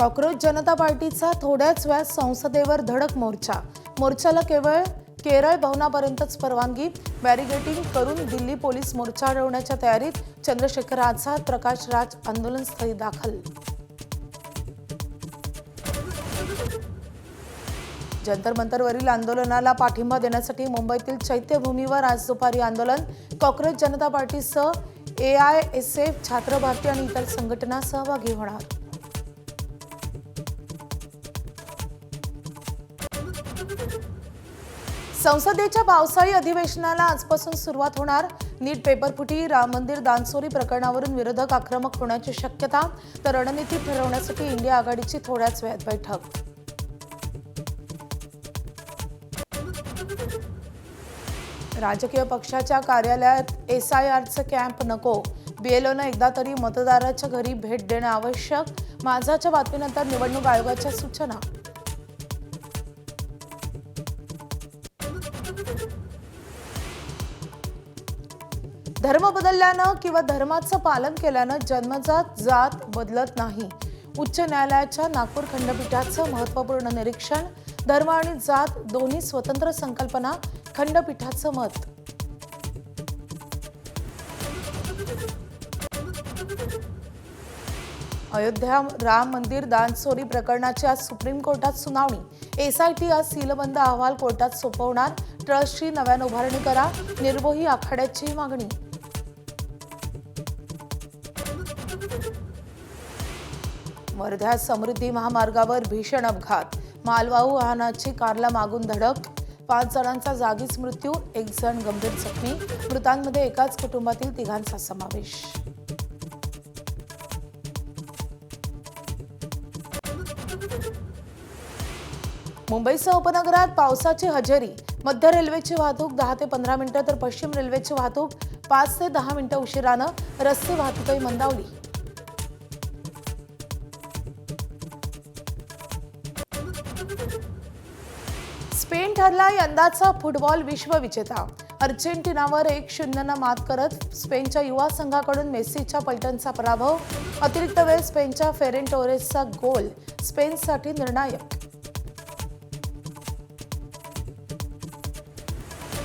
Cockroach जनता पार्टीचा थोड्याच वेळात संसदेवर धडक मोर्चाला केवळ केरळ भवनापर्यंतच परवानगी। बॅरिगेटिंग करून दिल्ली पोलीस मोर्चा अडवण्याच्या तयारीत। चंद्रशेखर आझाद, प्रकाश राज आंदोलनस्थळी दाखल। जंतर मंतरवरील आंदोलनाला पाठिंबा देण्यासाठी मुंबईतील चैत्यभूमीवर आज दुपारी आंदोलन। कॉकरोच जनता पार्टीसह AISF, छात्र भारती आणि इतर संघटना सहभागी होणार। संसदेच्या पावसाळी अधिवेशनाला आजपासून सुरुवात होणार। नीट पेपरफुटी, राम मंदिर दानचोरी प्रकरणावरून विरोधक आक्रमक होण्याची शक्यता, तर रणनीती ठरवण्यासाठी इंडिया आघाडीची थोड्याच वेळात बैठक। राजकीय पक्षाच्या कार्यालयात SIRचं कॅम्प नको। BLOनं एकदा तरी मतदाराच्या घरी भेट देणं आवश्यक। माझाच्या बातमीनंतर निवडणूक आयोगाच्या सूचना। धर्म बदलल्यानं किंवा धर्माचं पालन केल्यानं जन्मजात जात बदलत नाही। उच्च न्यायालयाच्या नागपूर खंडपीठाचं महत्त्वपूर्ण निरीक्षण। धर्म आणि जात दोन्ही स्वतंत्र संकल्पना, खंडपीठाचं मत। अयोध्या राम मंदिर दानचोरी प्रकरणाची आज सुप्रीम कोर्टात सुनावणी। SIT आज सीलबंद अहवाल कोर्टात सोपवणार। ट्रस्टची नव्यानं उभारणी करा, निर्मोही आखाड्याची मागणी। वर्ध्यात समृद्धी महामार्गावर भीषण अपघात। मालवाहू वाहनाची कारला मागून धडक। 5 जणांचा जागीच मृत्यू, 1 जण गंभीर जखमी। मृतांमध्ये एकाच कुटुंबातील 3घांचा समावेश। मुंबईसह उपनगरात पावसाची हजेरी। मध्य रेल्वेची वाहतूक 10 ते 15 मिनिटं, तर पश्चिम रेल्वेची वाहतूक 5 ते 10 मिनिटं उशिरानं। रस्ते वाहतूकही मंदावली। स्पेन ठरला यंदाचा फुटबॉल विश्वविजेता। अर्जेंटिनावर 1-0 मात करत स्पेनच्या युवा संघाकडून मेसीच्या पलटनचा पराभव। अतिरिक्त वेळ स्पेनच्या फेरेन टोरेसचा गोल स्पेनसाठी निर्णायक।